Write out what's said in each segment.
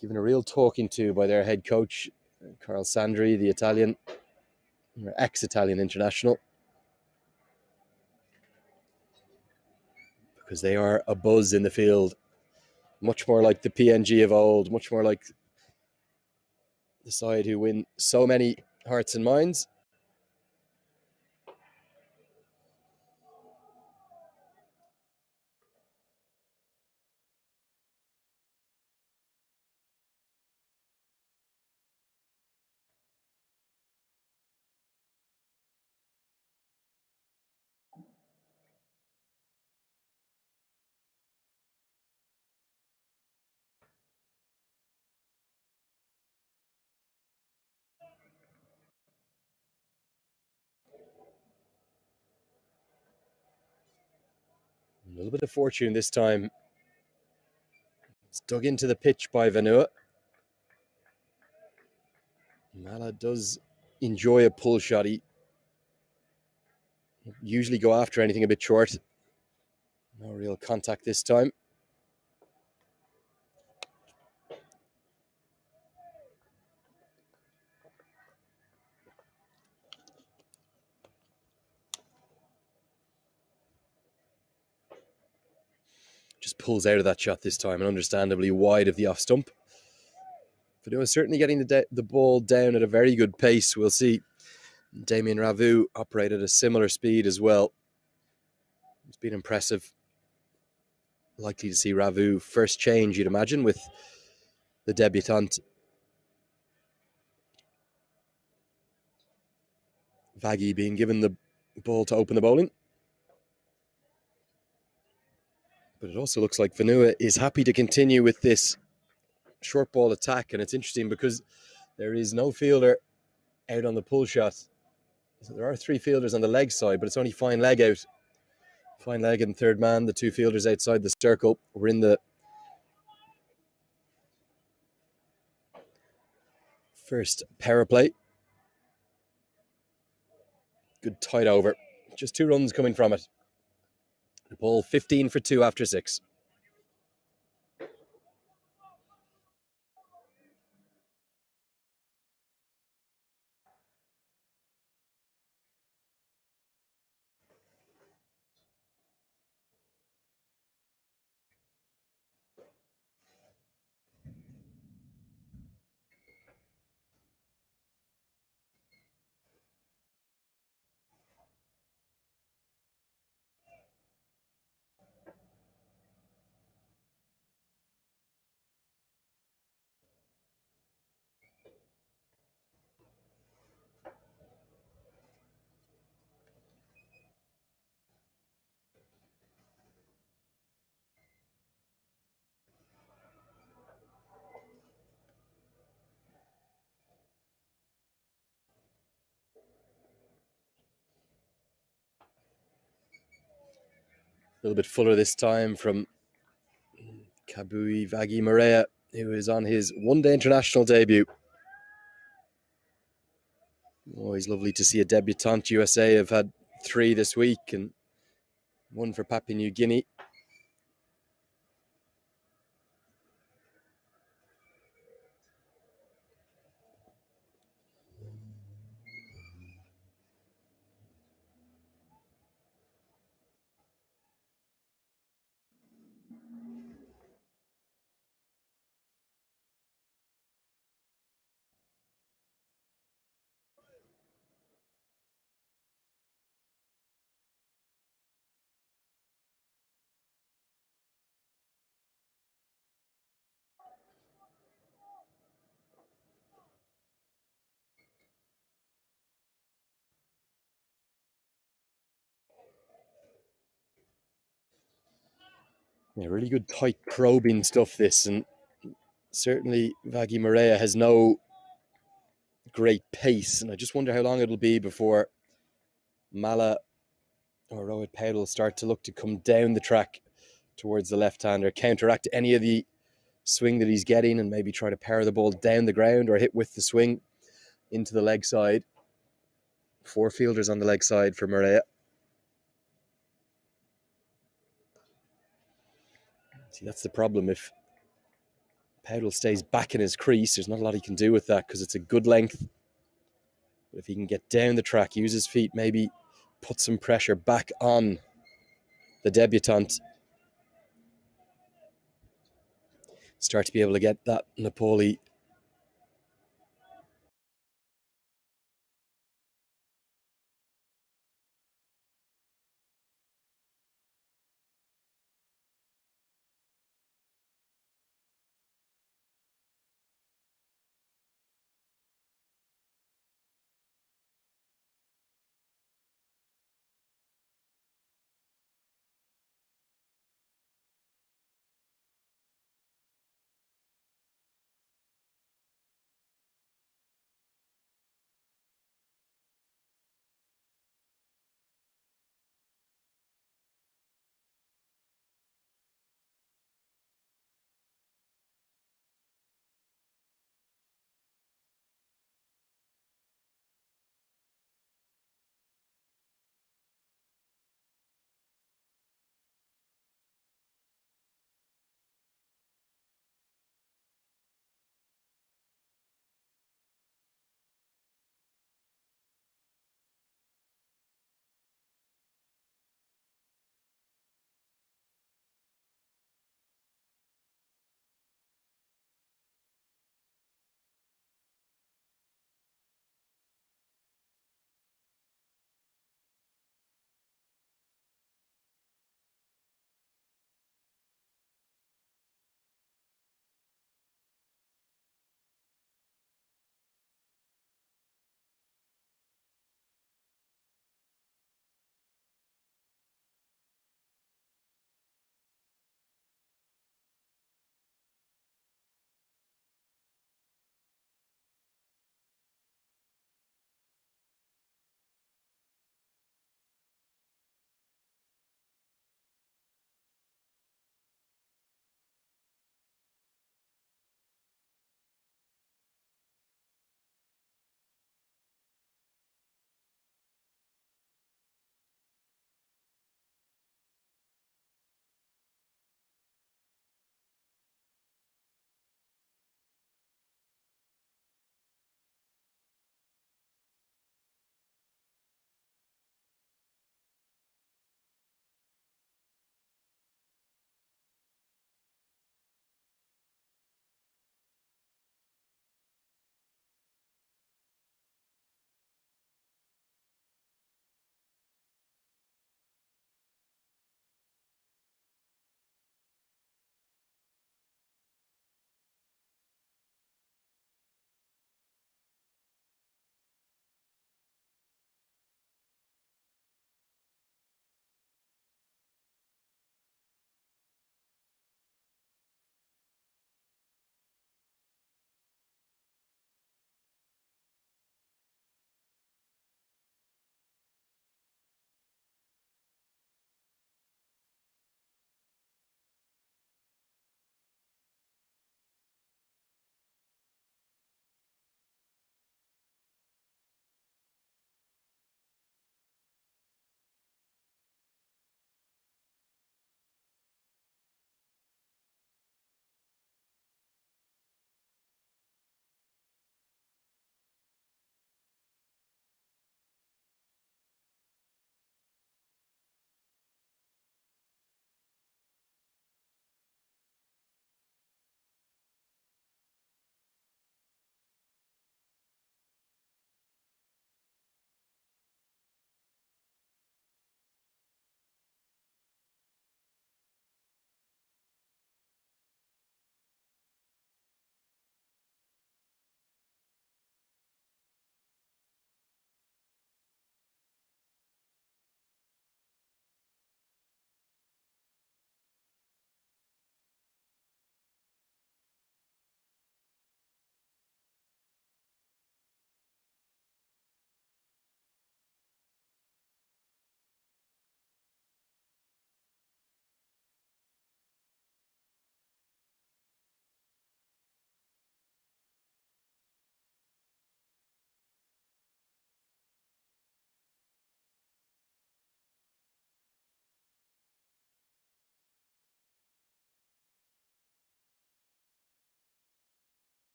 given a real talking to by their head coach, Carl Sandri, the Italian, ex-Italian international, because they are a buzz in the field, much more like the PNG of old, much more like the side who win so many hearts and minds. A little bit of fortune this time. It's dug into the pitch by Vanua. Mala does enjoy a pull shot. He usually go after anything a bit short. No real contact this time. Just pulls out of that shot this time, and understandably wide of the off stump. Vanua is certainly getting the ball down at a very good pace. We'll see Damien Ravu operate at a similar speed as well. It's been impressive. Likely to see Ravu first change, you'd imagine, with the debutant. Vaggy being given the ball to open the bowling. But it also looks like Vanua is happy to continue with this short ball attack. And it's interesting because there is no fielder out on the pull shot. So there are 3 fielders on the leg side, but it's only Fine Leg out. Fine Leg and third man, the 2 fielders outside the circle. We're in the first power play. Good tight over. Just 2 runs coming from it. The ball 15 for 2 after 6. A little bit fuller this time from Kabui Vaggy Morea, who is on his one-day international debut. Always lovely to see a debutant. USA have had 3 this week and 1 for Papua New Guinea. Yeah, really good tight probing stuff this, and certainly Vaggy Morea has no great pace, and I just wonder how long it'll be before Mala or Rohit Powell start to look to come down the track towards the left-hander, counteract any of the swing that he's getting, and maybe try to power the ball down the ground or hit with the swing into the leg side. 4 fielders on the leg side for Morea. See, that's the problem. If Powdell stays back in his crease. There's not a lot he can do with that because it's a good length. But if he can get down the track, use his feet, maybe put some pressure back on the debutant, start to be able to get that Nepali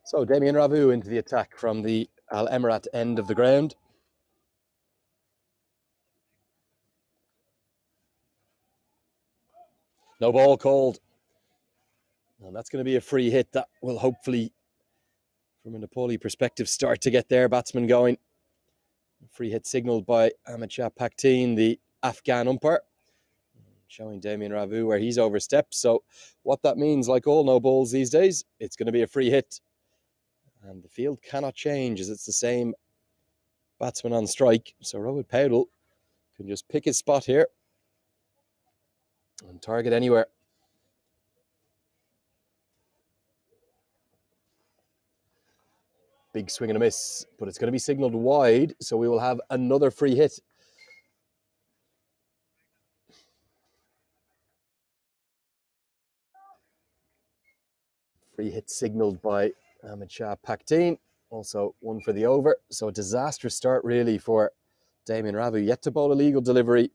So Damien Ravu into the attack from the Al Emirat end of the ground. No ball called. And that's going to be a free hit that will hopefully, from a Nepali perspective, start to get their batsman going. Free hit signalled by Ahmed Shah Pakteen, the Afghan umpire, showing Damien Ravu where he's overstepped. So what that means, like all no balls these days, it's going to be a free hit. And the field cannot change as it's the same batsman on strike. So Rohit Paudel can just pick his spot here and target anywhere. Big swing and a miss, but it's going to be signalled wide, so we will have another free hit. Free hit signalled by Ahmed Shah Pakteen. Also one for the over. So a disastrous start really for Damien Ravu. Yet to bowl a legal delivery.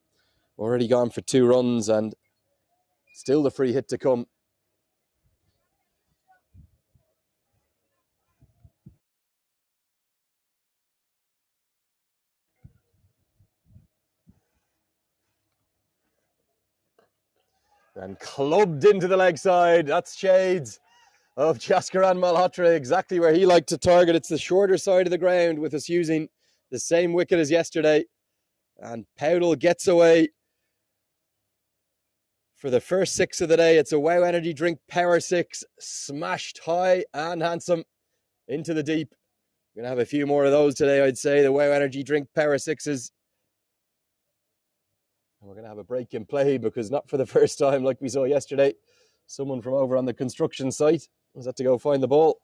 Already gone for 2 runs and still the free hit to come. And clubbed into the leg side. That's shades of Jaskaran Malhotra, exactly where he liked to target. It's the shorter side of the ground with us using the same wicket as yesterday. And Paudel gets away for the first 6 of the day. It's a Wow Energy Drink Power 6, smashed high and handsome into the deep. We're going to have a few more of those today, I'd say, the Wow Energy Drink Power 6s. And we're going to have a break in play because not for the first time, like we saw yesterday, someone from over on the construction site was had to go find the ball.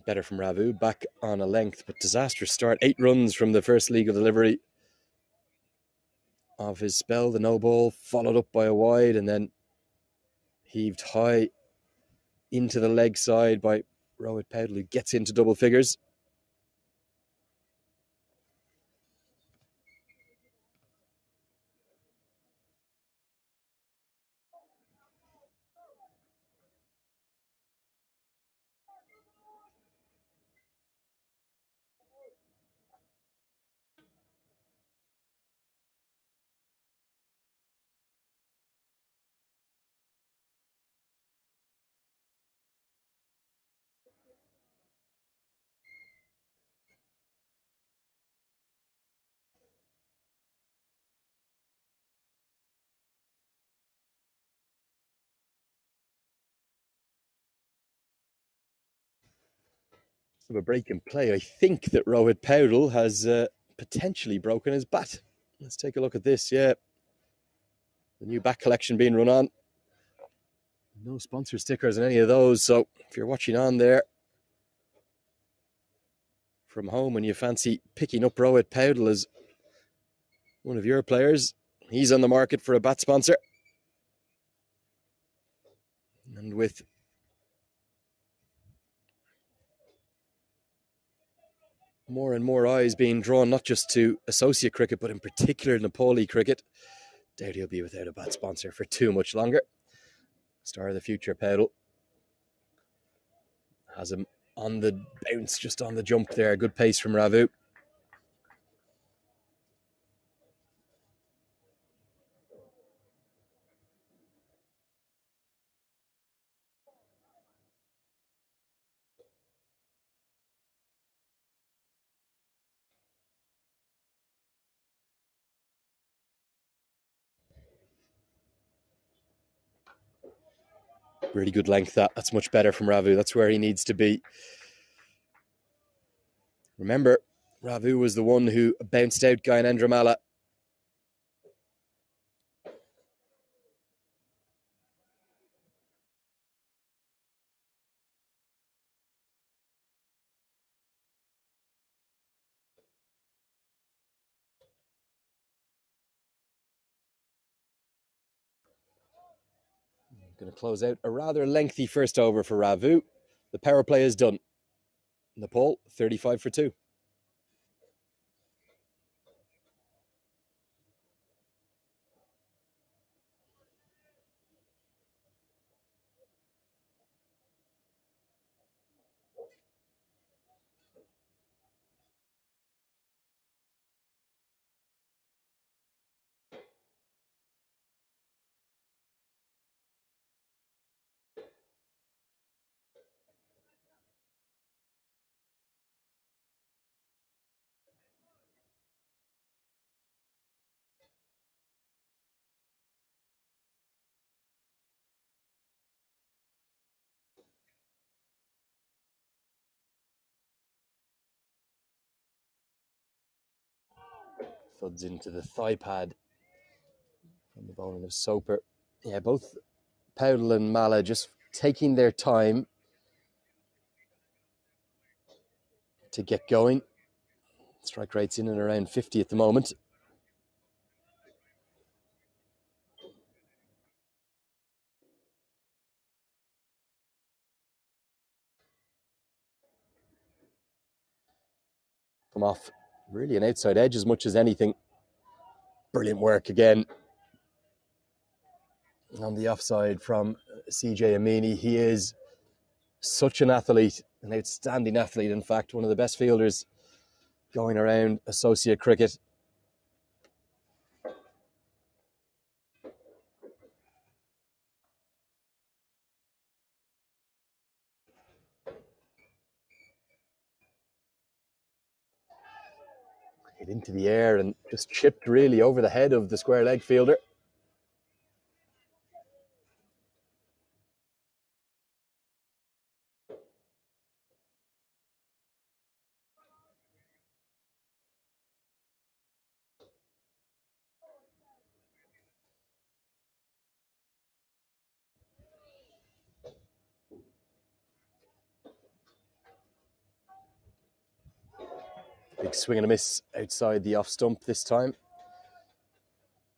Better from Ravu, back on a length, but disastrous start. 8 runs from the first legal delivery of his spell. The no ball followed up by a wide and then heaved high into the leg side by Rohit Paudel, who gets into double figures. Of a break in play, I think that Rohit Paudel has potentially broken his bat. Let's take a look at this. Yeah, the new bat collection being run on. No sponsor stickers on any of those. So if you're watching on there from home and you fancy picking up Rohit Paudel as one of your players, he's on the market for a bat sponsor. And with more and more eyes being drawn not just to associate cricket, but in particular Nepali cricket, doubt he'll be without a bat sponsor for too much longer. Star of the future, Paudel. Has him on the bounce, just on the jump there. Good pace from Ravu. Really good length that. That's much better from Ravu. That's where he needs to be. Remember, Ravu was the one who bounced out Gyanendra Malla. Going to close out a rather lengthy first over for Ravu. The power play is done. Nepal, 35 for 2. Thuds into the thigh pad from the bowling of Soper. Yeah, both Powell and Mala just taking their time to get going. Strike rate's in and around 50 at the moment. Come off really an outside edge as much as anything. Brilliant work again on the offside from CJ Amini. He is such an athlete, an outstanding athlete, in fact, one of the best fielders going around associate cricket. Hit into the air and just chipped really over the head of the square leg fielder. Big swing and a miss outside the off stump this time.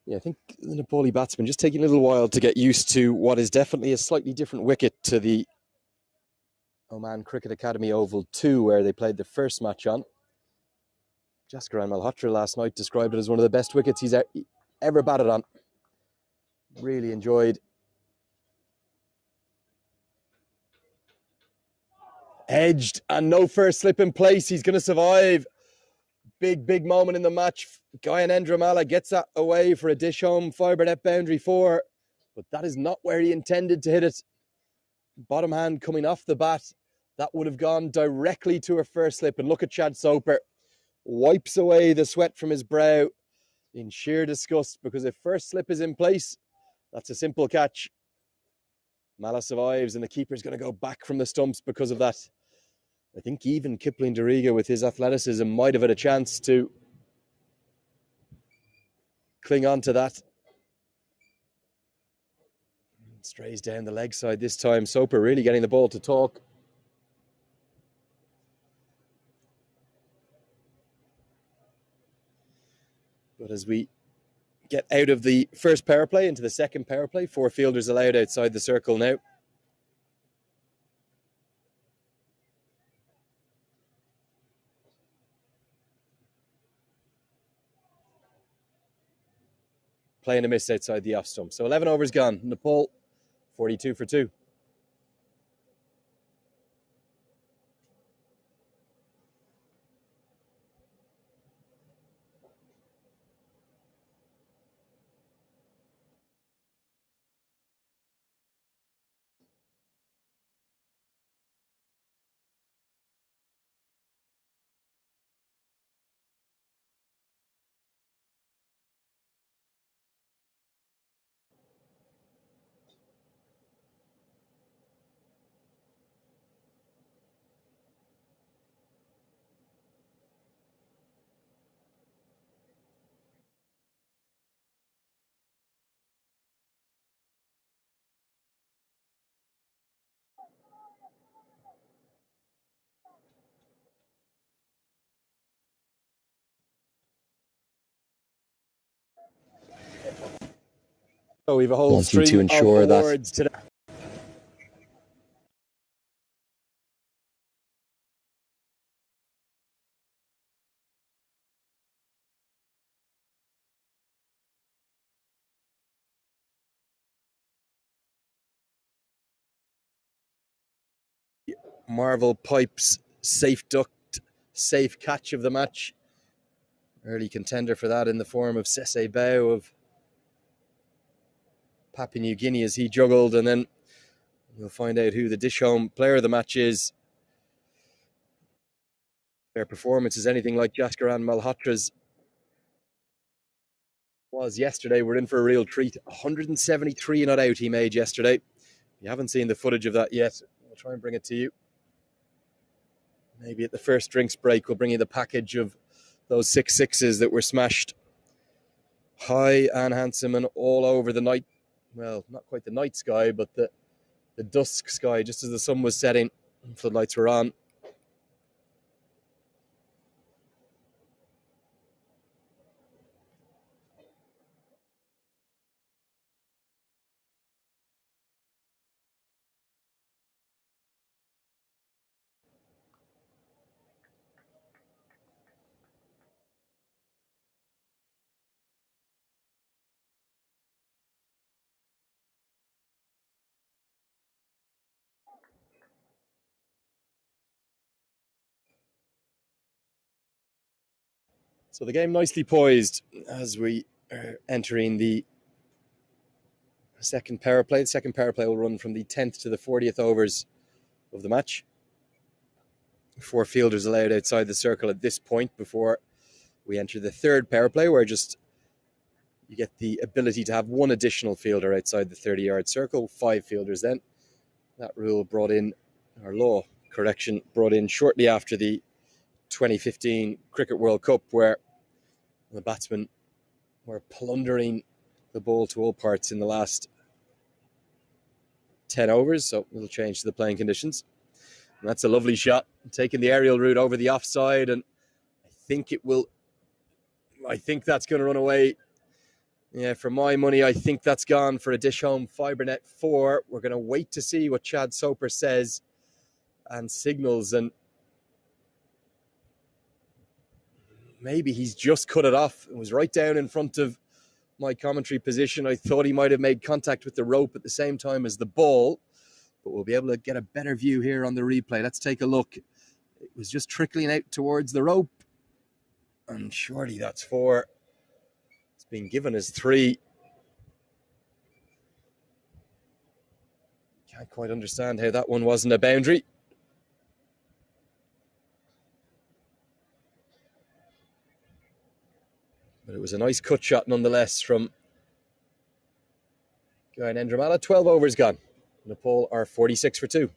Yeah, I think the Nepali batsman just taking a little while to get used to what is definitely a slightly different wicket to the Oman Cricket Academy Oval 2, where they played their first match on. Jaskaran Malhotra last night described it as one of the best wickets he's ever batted on. Really enjoyed. Edged and no first slip in place. He's going to survive. Big moment in the match. Gyanendra Mala gets that away for a dish home fibre net boundary 4. But that is not where he intended to hit it. Bottom hand coming off the bat. That would have gone directly to a first slip. And look at Chad Soper. Wipes away the sweat from his brow in sheer disgust, because if first slip is in place, that's a simple catch. Mala survives and the keeper's going to go back from the stumps because of that. I think even Kipling Doriga with his athleticism might have had a chance to cling on to that. Strays down the leg side this time. Soper really getting the ball to talk. But as we get out of the first power play into the second power play, 4 fielders allowed outside the circle now. Playing a miss outside the off stump. So 11 overs gone. Nepal, 42 for 2. So we have a whole string of awards today. Marvel Pipe's safe ducked, safe catch of the match. Early contender for that in the form of Sese Bao of Papua New Guinea as he juggled, and then we'll find out who the dish home player of the match is. Their performance is anything like Jaskaran Malhotra's was yesterday. We're in for a real treat. 173 not out he made yesterday. If you haven't seen the footage of that yet, I'll try and bring it to you. Maybe at the first drinks break, we'll bring you the package of those 6 sixes that were smashed high and handsome and all over the night. Well, not quite the night sky, but the dusk sky, just as the sun was setting, floodlights were on. So the game nicely poised as we are entering the second power play. The second power play will run from the 10th to the 40th overs of the match. 4 fielders allowed outside the circle at this point before we enter the third power play, where just you get the ability to have 1 additional fielder outside the 30-yard circle, 5 fielders then. That rule brought in, or law correction, brought in shortly after the 2015 Cricket World Cup, where the batsmen were plundering the ball to all parts in the last 10 overs, so it'll change to the playing conditions. And that's a lovely shot, taking the aerial route over the offside, and I think that's going to run away. Yeah, for my money, I think that's gone for a dish home fibre net 4. We're going to wait to see what Chad Soper says and signals, and maybe he's just cut it off. It was right down in front of my commentary position. I thought he might have made contact with the rope at the same time as the ball, but we'll be able to get a better view here on the replay. Let's take a look. It was just trickling out towards the rope, and surely that's 4. It's been given as 3. Can't quite understand how that one wasn't a boundary. But it was a nice cut shot nonetheless from Gyanendra. 12 overs gone. Nepal are 46 for 2.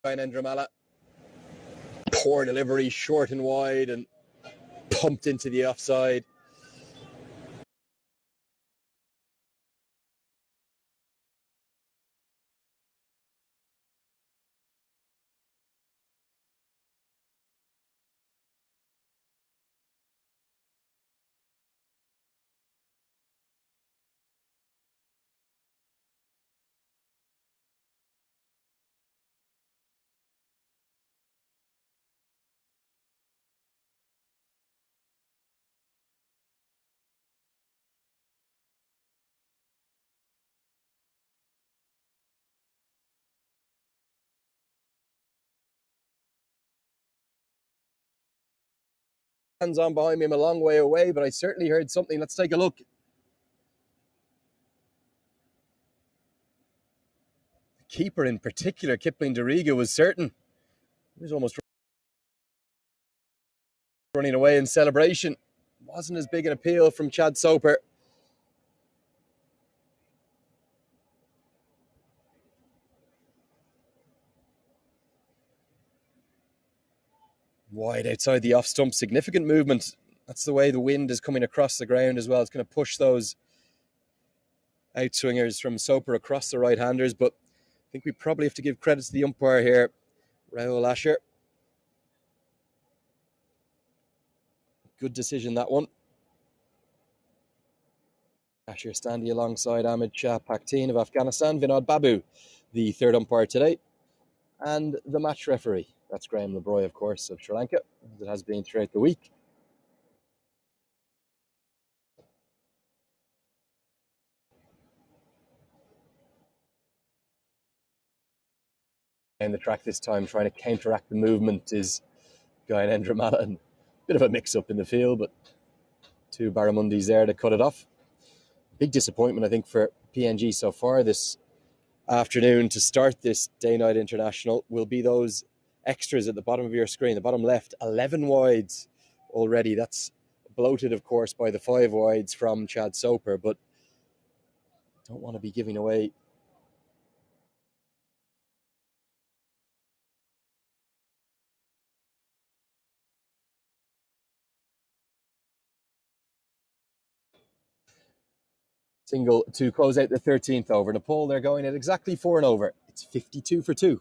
Gyanendra. Poor delivery, short and wide, and pumped into the offside. Hands on behind me, I'm a long way away, but I certainly heard something. Let's take a look. The keeper in particular, Kipling Doriga, was certain. He was almost running away in celebration. Wasn't as big an appeal from Chad Soper. Wide outside the off stump, significant movement. That's the way the wind is coming across the ground as well. It's going to push those outswingers from Soper across the right-handers, but I think we probably have to give credit to the umpire here, Rahul Asher. Good decision, that one. Asher standing alongside Ahmed Shah Pakteen of Afghanistan, Vinod Babu, the third umpire today, and the match referee. That's Graham Lebroy, of course, of Sri Lanka, as it has been throughout the week. And the track this time, trying to counteract the movement, is Gyanendra Malan. Bit of a mix-up in the field, but two Barramundis there to cut it off. Big disappointment, I think, for PNG so far this afternoon to start this day-night international will be those extras at the bottom of your screen, the bottom left. 11 wides already. That's bloated, of course, by the 5 wides from Chad Soper, but don't want to be giving away single to close out the 13th over. Nepal, they're going at exactly 4 and over. It's 52 for 2.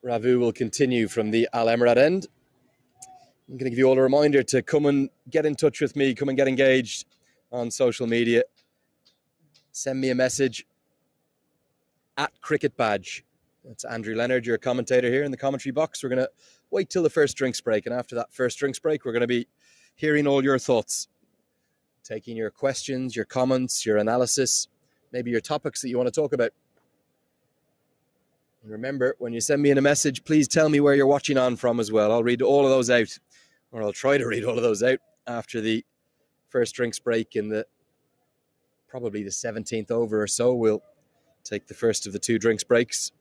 Ravu will continue from the Al Emirate end. I'm going to give you all a reminder to come and get in touch with me, come and get engaged on social media. Send me a message at Cricket Badge. That's Andrew Leonard, your commentator here in the commentary box. We're going to wait till the first drinks break, and after that first drinks break, we're going to be hearing all your thoughts, taking your questions, your comments, your analysis, maybe your topics that you want to talk about. And remember, when you send me in a message, please tell me where you're watching on from as well. I'll read all of those out, or I'll try to read all of those out after the first drinks break in the probably the 17th over or so. We'll take the first of the 2 drinks breaks.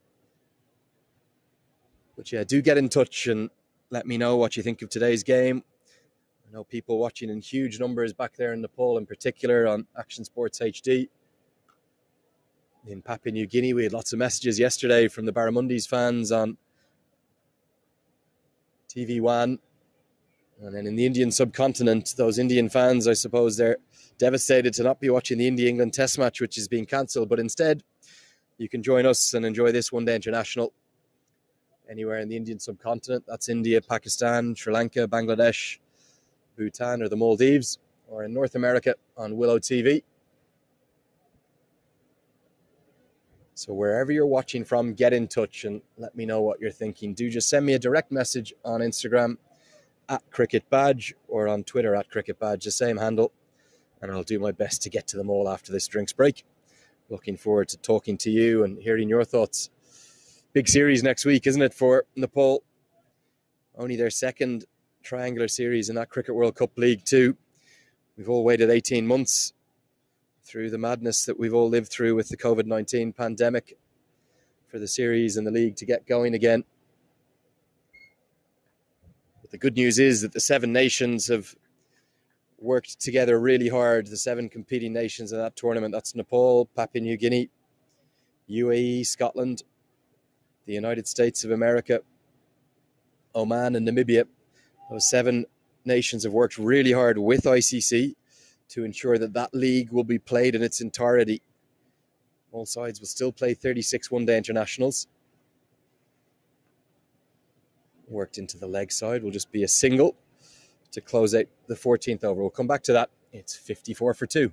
But yeah, do get in touch and let me know what you think of today's game. I know people watching in huge numbers back there in Nepal, in particular on Action Sports HD. In Papua New Guinea, we had lots of messages yesterday from the Barramundis fans on TV1. And then in the Indian subcontinent, those Indian fans, I suppose they're devastated to not be watching the India-England Test match, which is being cancelled. But instead, you can join us and enjoy this one-day international anywhere in the Indian subcontinent. That's India, Pakistan, Sri Lanka, Bangladesh, Bhutan, or the Maldives, or in North America on Willow TV. So wherever you're watching from, get in touch and let me know what you're thinking. Do just send me a direct message on Instagram at Cricket Badge or on Twitter at Cricket Badge, the same handle. And I'll do my best to get to them all after this drinks break. Looking forward to talking to you and hearing your thoughts. Big series next week, isn't it, for Nepal? Only their second triangular series in that Cricket World Cup League 2. We've all waited 18 months through the madness that we've all lived through with the COVID-19 pandemic for the series and the league to get going again. But the good news is that the 7 nations have worked together really hard, the 7 competing nations in that tournament. That's Nepal, Papua New Guinea, UAE, Scotland, the United States of America, Oman and Namibia. Those 7 nations have worked really hard with ICC to ensure that that league will be played in its entirety. All sides will still play 36 one-day internationals. Worked into the leg side will just be a single to close out the 14th over. We'll come back to that. It's 54 for 2.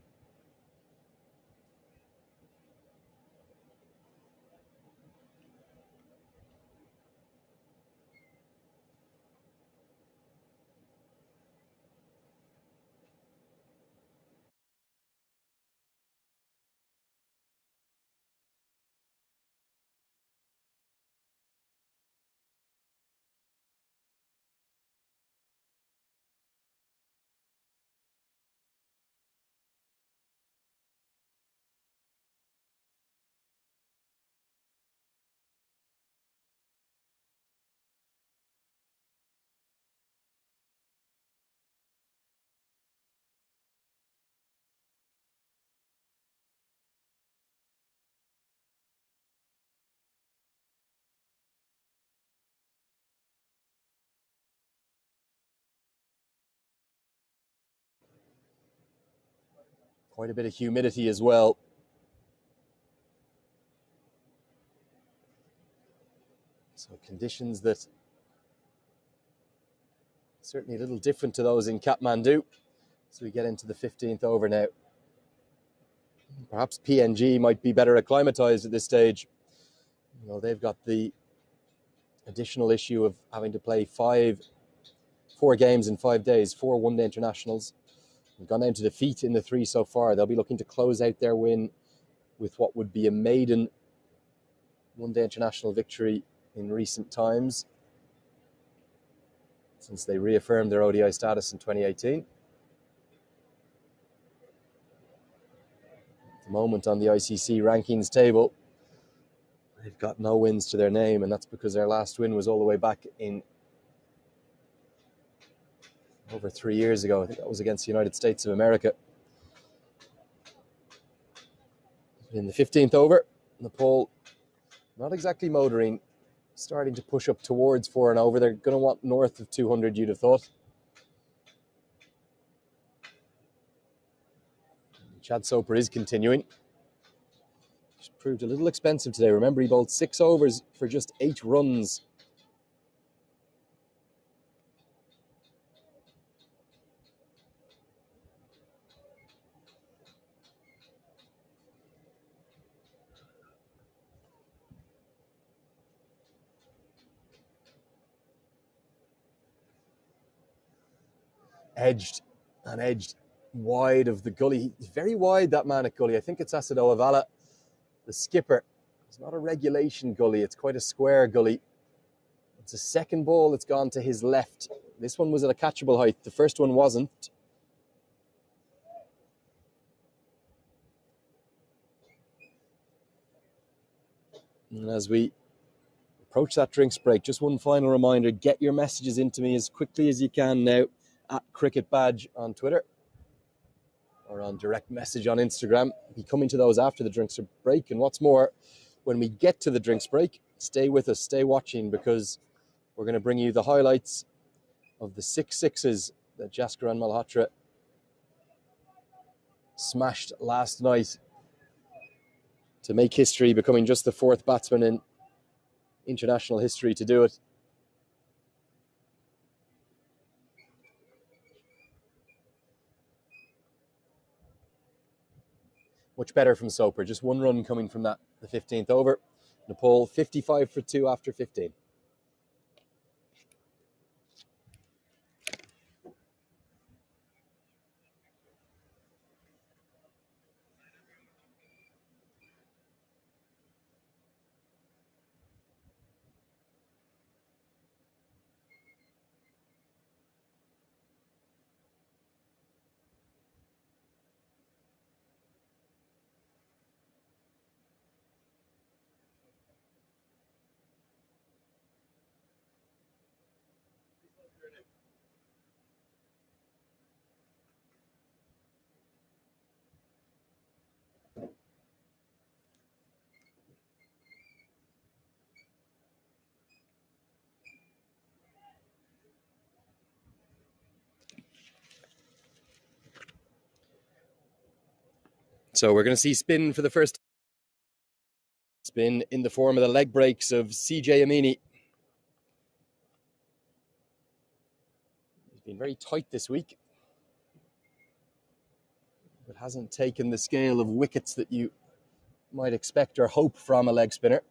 Quite a bit of humidity as well. So conditions that certainly a little different to those in Kathmandu. So we get into the 15th over now. Perhaps PNG might be better acclimatized at this stage. You know, they've got the additional issue of having to play 4 games in 5 days, 4 one-day internationals. They've gone down to defeat in the 3 so far. They'll be looking to close out their win with what would be a maiden one-day international victory in recent times, since they reaffirmed their ODI status in 2018. At the moment on the ICC rankings table, they've got no wins to their name, and that's because their last win was all the way back in over 3 years ago. I think that was against the United States of America. In the 15th over, Nepal, not exactly motoring, starting to push up towards 4 and over. They're going to want north of 200, you'd have thought. Chad Soper is continuing. Just proved a little expensive today. Remember, he bowled 6 overs for just 8 runs. Edged wide of the gully. He's very wide, that man at gully. I think it's Asido Avala, the skipper. It's not a regulation gully. It's quite a square gully. It's a second ball that's gone to his left. This one was at a catchable height. The first one wasn't. And as we approach that drinks break, just one final reminder, get your messages into me as quickly as you can now at Cricket Badge on Twitter or on direct message on Instagram. I'll be coming to those after the drinks break. And what's more, when we get to the drinks break, stay with us, stay watching, because we're going to bring you the highlights of the 6 sixes that Jaskaran Malhotra smashed last night to make history, becoming just the 4th batsman in international history to do it. Much better from Soper. Just 1 run coming from that, the 15th over. Nepal 55 for 2 after 15. So we're going to see spin for the first spin in the form of the leg breaks of CJ Amini. He's been very tight this week, but hasn't taken the scale of wickets that you might expect or hope from a leg spinner.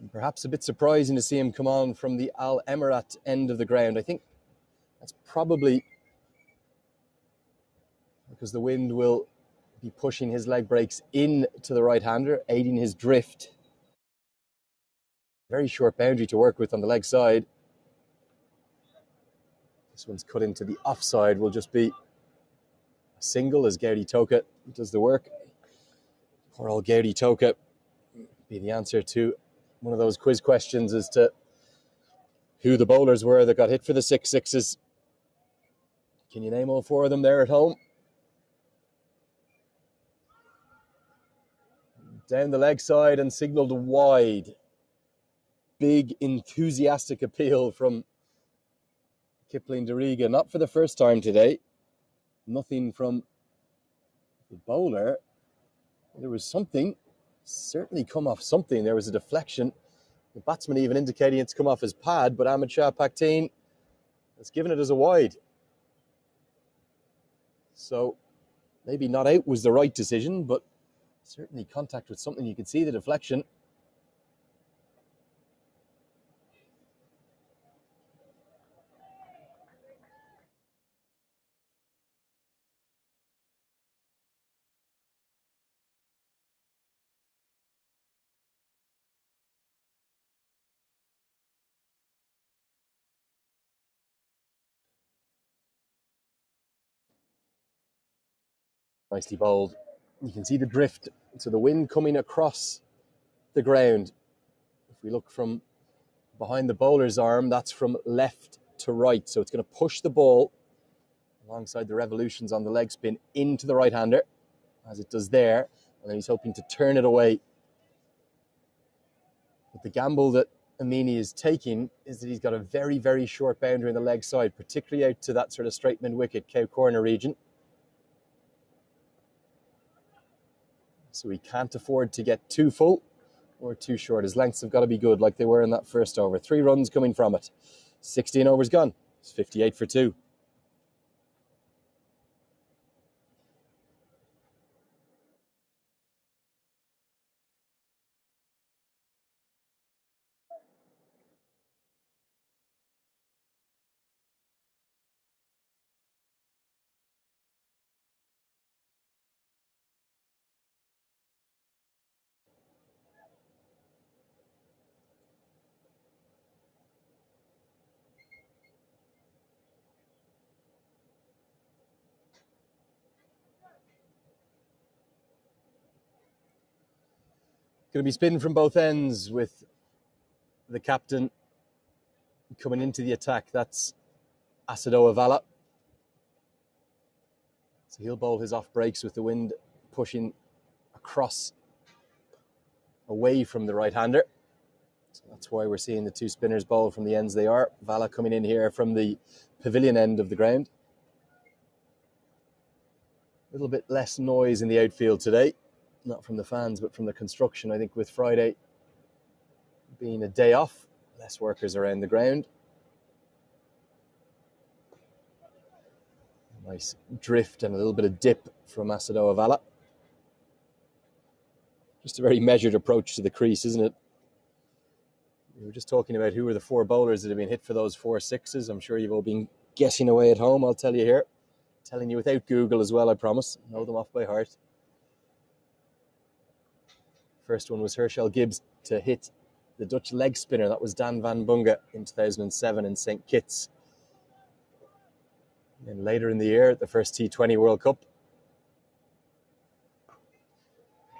And perhaps a bit surprising to see him come on from the Al Emirat end of the ground. I think that's probably because the wind will be pushing his leg breaks in to the right-hander, aiding his drift. Very short boundary to work with on the leg side. This one's cut into the offside, will just be a single as Gowdy Toka does the work. Poor old Gowdy Toka be the answer to one of those quiz questions as to who the bowlers were that got hit for the 6 sixes. Can you name all 4 of them there at home? Down the leg side and signalled wide. Big enthusiastic appeal from Kipling Dariga, not for the first time today. Nothing from the bowler. There was something, certainly come off something. There was a deflection. The batsman even indicating it's come off his pad, but Ahmed Shah Pakteen has given it as a wide. So maybe not out was the right decision, but certainly contact with something. You could see the deflection. Nicely bowled. You can see the drift. So the wind coming across the ground. If we look from behind the bowler's arm, that's from left to right. So it's going to push the ball alongside the revolutions on the leg spin into the right-hander, as it does there. And then he's hoping to turn it away. But the gamble that Amini is taking is that he's got a very, very short boundary in the leg side, particularly out to that sort of straight mid-wicket, cow corner region. So he can't afford to get too full or too short. His lengths have got to be good like they were in that first over. 3 runs coming from it. 16 overs gone. It's 58 for 2. Going to be spin from both ends with the captain coming into the attack. That's Asadoa Vala. So he'll bowl his off breaks with the wind pushing across away from the right-hander. So that's why we're seeing the 2 spinners bowl from the ends they are. Vala coming in here from the pavilion end of the ground. A little bit less noise in the outfield today. Not from the fans, but from the construction. I think with Friday being a day off, less workers around the ground. Nice drift and a little bit of dip from Asadoa Vala. Just a very measured approach to the crease, isn't it? We were just talking about who were the 4 bowlers that have been hit for those 4 sixes. I'm sure you've all been guessing away at home, I'll tell you here. Telling you without Google as well, I promise. Know them off by heart. First one was Herschel Gibbs to hit the Dutch leg spinner. That was Dan van Bunge in 2007 in St. Kitts. And later in the year, at the first T20 World Cup.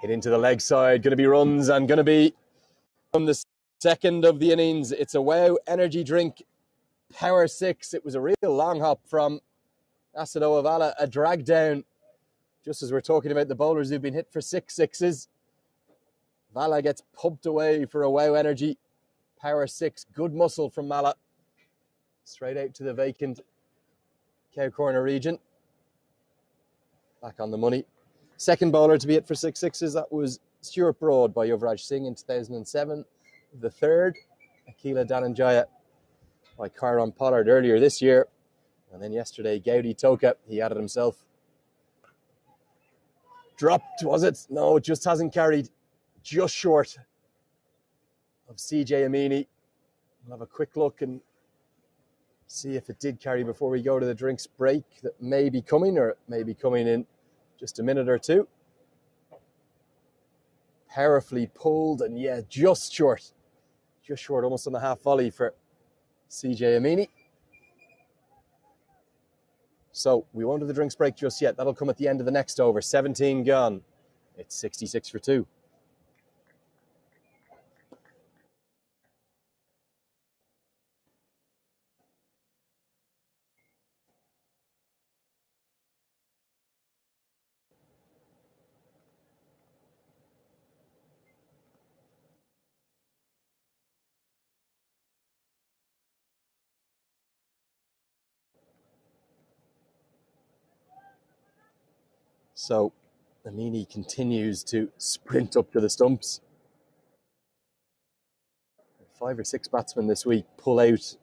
Hit into the leg side. Going to be runs and going to be from the second of the innings. It's a wow energy drink. Power 6. It was a real long hop from Asadoa Vala. A drag down. Just as we're talking about the bowlers who've been hit for 6 sixes. Vala gets pumped away for a wow energy. Power 6. Good muscle from Mala. Straight out to the vacant Cow Corner region. Back on the money. Second bowler to be hit for 6 sixes, that was Stuart Broad by Yuvraj Singh in 2007. The third, Akila Dhananjaya by Kyron Pollard earlier this year. And then yesterday, Gowdy Toka, he added himself. Dropped, was it? No, it just hasn't carried. Just short of CJ Amini. We'll have a quick look and see if it did carry before we go to the drinks break that may be coming, or it may be coming in just a minute or two. Powerfully pulled, and yeah, just short, almost on the half volley for CJ Amini. So we won't do the drinks break just yet. That'll come at the end of the next over. 17 gone. It's 66 for 2. So Amini continues to sprint up to the stumps. 5 or 6 batsmen this week pull out.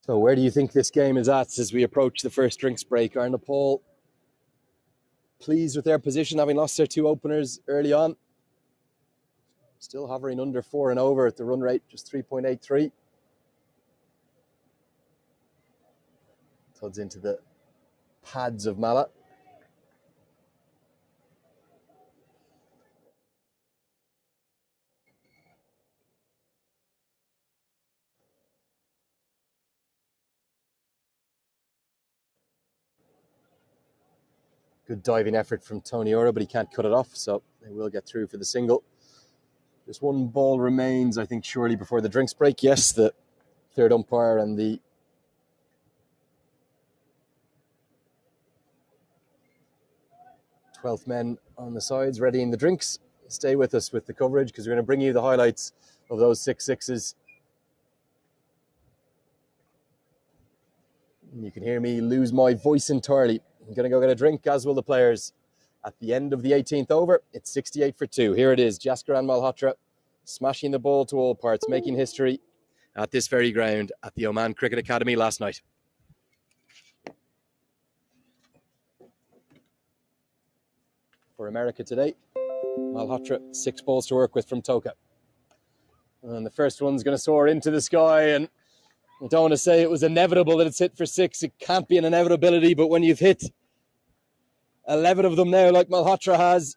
So where do you think this game is at as we approach the first drinks break? Are Nepal pleased with their position, having lost their 2 openers early on? Still hovering under 4 and over at the run rate, just 3.83. Tuds into the pads of Mala. Good diving effort from Tony Ora, but he can't cut it off, so they will get through for the single. Just 1 ball remains, I think, surely before the drinks break. Yes, the third umpire and the th men on the sides readying the drinks. Stay with us with the coverage because we're going to bring you the highlights of those 6 sixes. And you can hear me lose my voice entirely. I'm going to go get a drink, as will the players. At the end of the 18th over, it's 68 for 2. Here it is, Jaskaran Malhotra smashing the ball to all parts, making history at this very ground at the Oman Cricket Academy last night. For America today, Malhotra, 6 balls to work with from Toka. And the first one's going to soar into the sky, and I don't want to say it was inevitable that it's hit for 6. It can't be an inevitability, but when you've hit 11 of them now, like Malhotra has.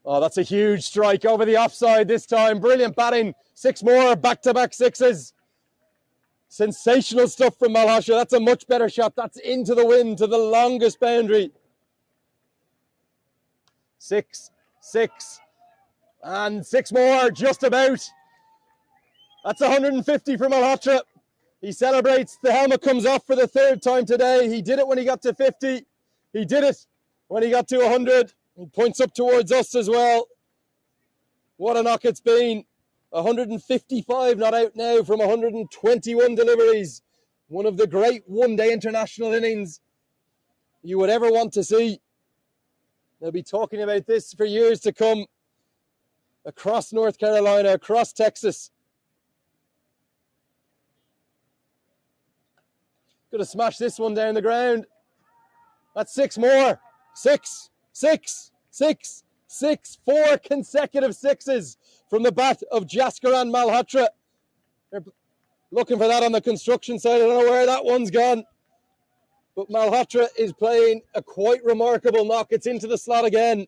Oh, that's a huge strike over the offside this time. Brilliant batting. 6 more back-to-back 6s. Sensational stuff from Malhotra. That's a much better shot. That's into the wind to the longest boundary. 6, 6, and 6 more, just about. That's 150 for Malhotra. He celebrates. The helmet comes off for the 3rd time today. He did it when he got to 50. He did it when he got to 100. He points up towards us as well. What a knock it's been. 155 not out now from 121 deliveries. One of the great one-day international innings you would ever want to see. They'll be talking about this for years to come. Across North Carolina, across Texas. Gonna smash this one down the ground. That's 6 more. 6, 6, 6, 6. 4 consecutive 6s from the bat of Jaskaran Malhotra. They're looking for that on the construction side. I don't know where that one's gone. But Malhotra is playing a quite remarkable knock. It's into the slot again.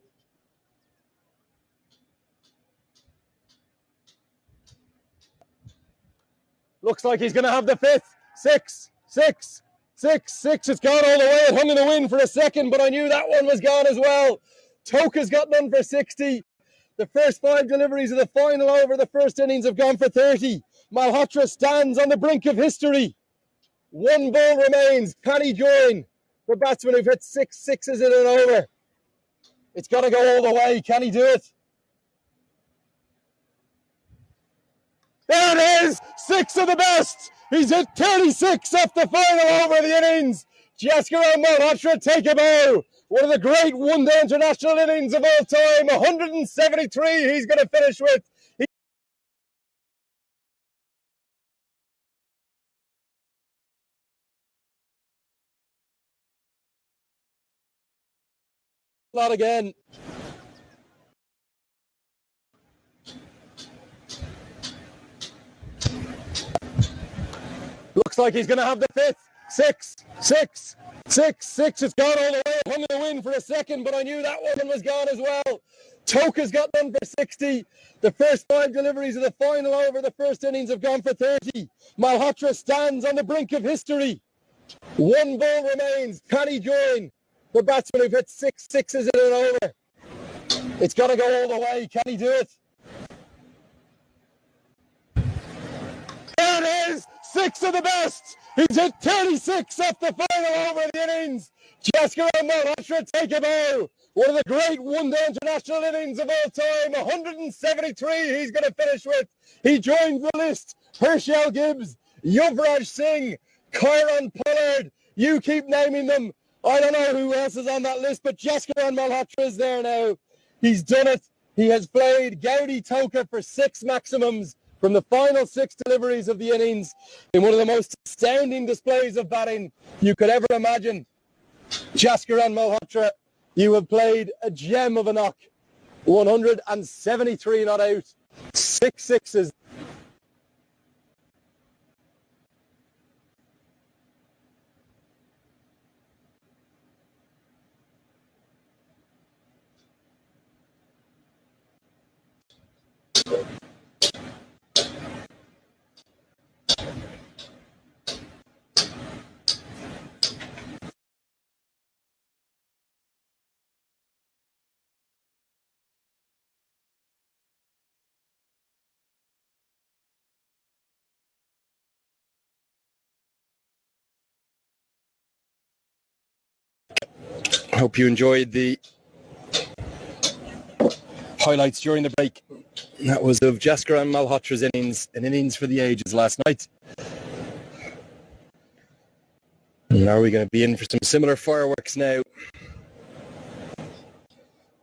Looks like he's going to have the fifth. Six. It's gone all the way. It hung in the wind for a second, but I knew that one was gone as well. Toka's got none for 60. The first 5 deliveries of the final over the first innings have gone for 30. Malhotra stands on the brink of history. 1 ball remains. Can he join the batsman who've hit 6 sixes in an over? It's got to go all the way. Can he do it? There it is! 6 of the best! He's hit 36 off the final over of the innings. Jaskaran Malhotra take a bow. One of the great one-day international innings of all time. 173 he's going to finish with. Not again. Looks like he's going to have the fifth. Six. It's gone all the way. It hung in the wind for a second, but I knew that one was gone as well. Toka's got none for 60. The first 5 deliveries of the final over the first innings have gone for 30. Malhotra stands on the brink of history. 1 ball remains. Can he join the batsman who've hit 6 sixes in an over? It's got to go all the way. Can he do it? There it is! 6 of the best! He's hit 36 off the final over of the innings. Jaskaran Malhotra take a bow. One of the great one-day international innings of all time. 173 he's going to finish with. He joins the list. Herschel Gibbs, Yuvraj Singh, Kyron Pollard. You keep naming them. I don't know who else is on that list, but Jaskaran Malhotra is there now. He's done it. He has played Gaudi Toka for 6 maximums from the final 6 deliveries of the innings in one of the most astounding displays of batting you could ever imagine. Jaskaran Malhotra, you have played a gem of a knock. 173 not out, 6 sixes. I hope you enjoyed the highlights during the break. That was of Jaskaran Malhotra's innings, an innings for the ages last night. And are we going to be in for some similar fireworks now?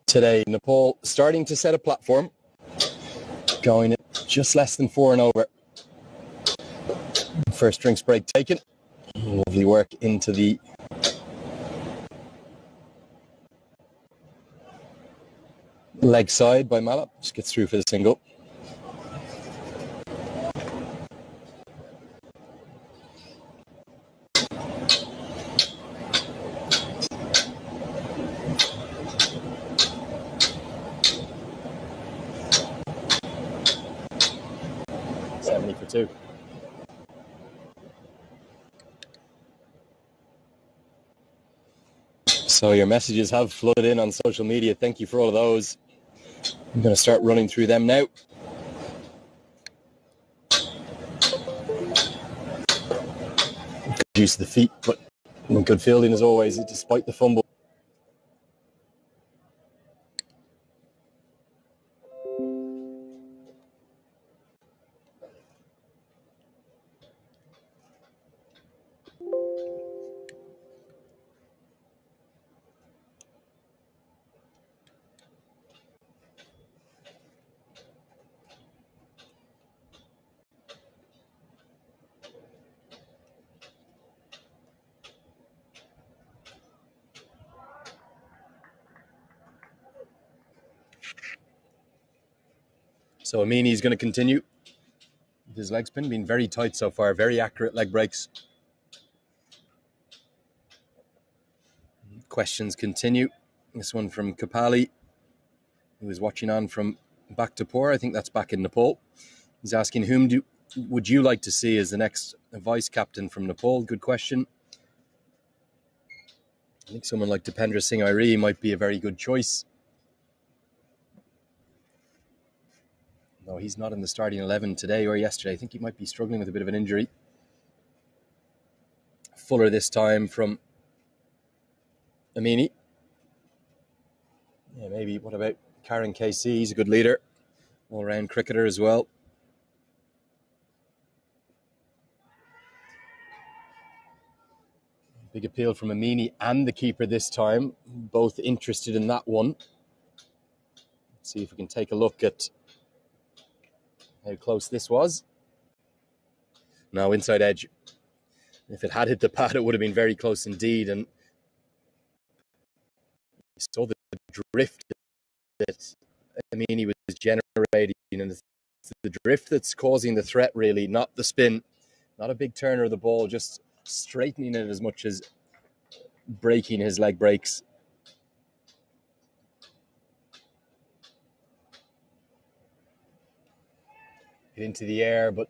Today, Nepal starting to set a platform, going at just less than 4 and over. First drinks break taken. Lovely work into the leg side by Mala. Just gets through for the single. For 2. So your messages have flooded in on social media. Thank you for all of those. I'm going to start running through them now. Good use of the feet, but good fielding as always, despite the fumble. So Amini is going to continue with his leg spin, being very tight so far, very accurate leg breaks. Questions continue. This one from Kapali, who is watching on from Bhaktapur. I think that's back in Nepal. He's asking, whom do would you like to see as the next vice captain from Nepal? Good question. I think someone like Dipendra Singh Airi might be a very good choice. No, he's not in the starting 11 today or yesterday. I think he might be struggling with a bit of an injury. Fuller this time from Amini. Yeah, maybe. What about Karen KC? He's a good leader. All-round cricketer as well. Big appeal from Amini and the keeper this time. Both interested in that one. Let's see if we can take a look at how close this was. Now inside edge. If it had hit the pad, it would have been very close indeed. And you saw the drift that Amini was generating. And it's the drift that's causing the threat, really, not the spin. Not a big turner of the ball, just straightening it as much as breaking his leg breaks. Hit into the air, but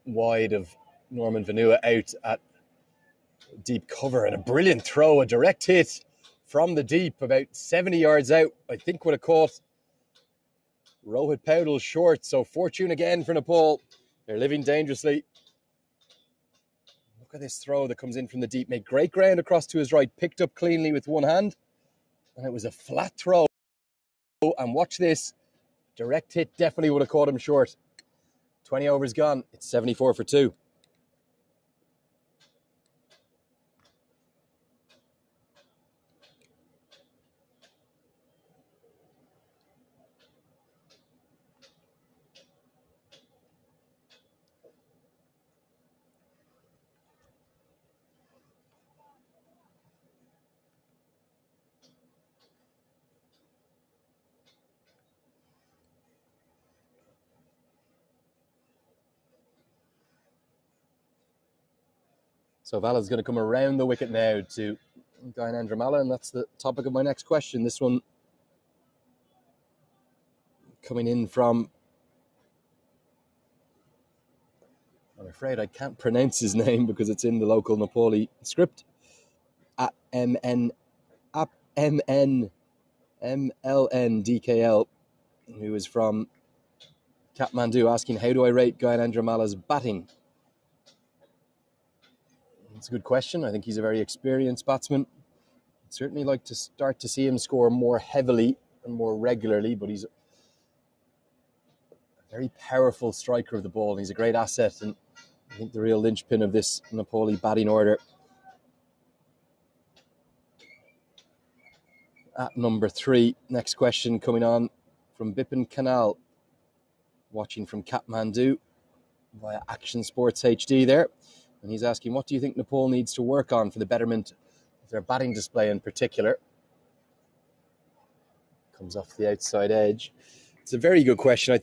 wide of Norman Vanua, out at deep cover, and a brilliant throw, a direct hit from the deep, about 70 yards out. I think would have caught Rohit Paudel short. So fortune again for Nepal. They're living dangerously. Look at this throw that comes in from the deep. Made great ground across to his right. Picked up cleanly with one hand. And it was a flat throw. And watch this. Direct hit definitely would have caught him short. 20 overs gone. It's 74 for 2. So Vala's going to come around the wicket now to Gyanendra Malla, and that's the topic of my next question. This one coming in from, I'm afraid I can't pronounce his name because it's in the local Nepali script. At MNMLNDKL, who is from Kathmandu, asking, how do I rate Gyanendra Malla's batting? It's a good question. I think he's a very experienced batsman. I'd certainly like to start to see him score more heavily and more regularly, but he's a very powerful striker of the ball, and he's a great asset, and I think the real linchpin of this Nepali batting order. At number 3, next question coming on from Bipin Kanal, watching from Kathmandu via Action Sports HD there. And he's asking, what do you think Nepal needs to work on for the betterment of their batting display in particular? Comes off the outside edge. It's a very good question.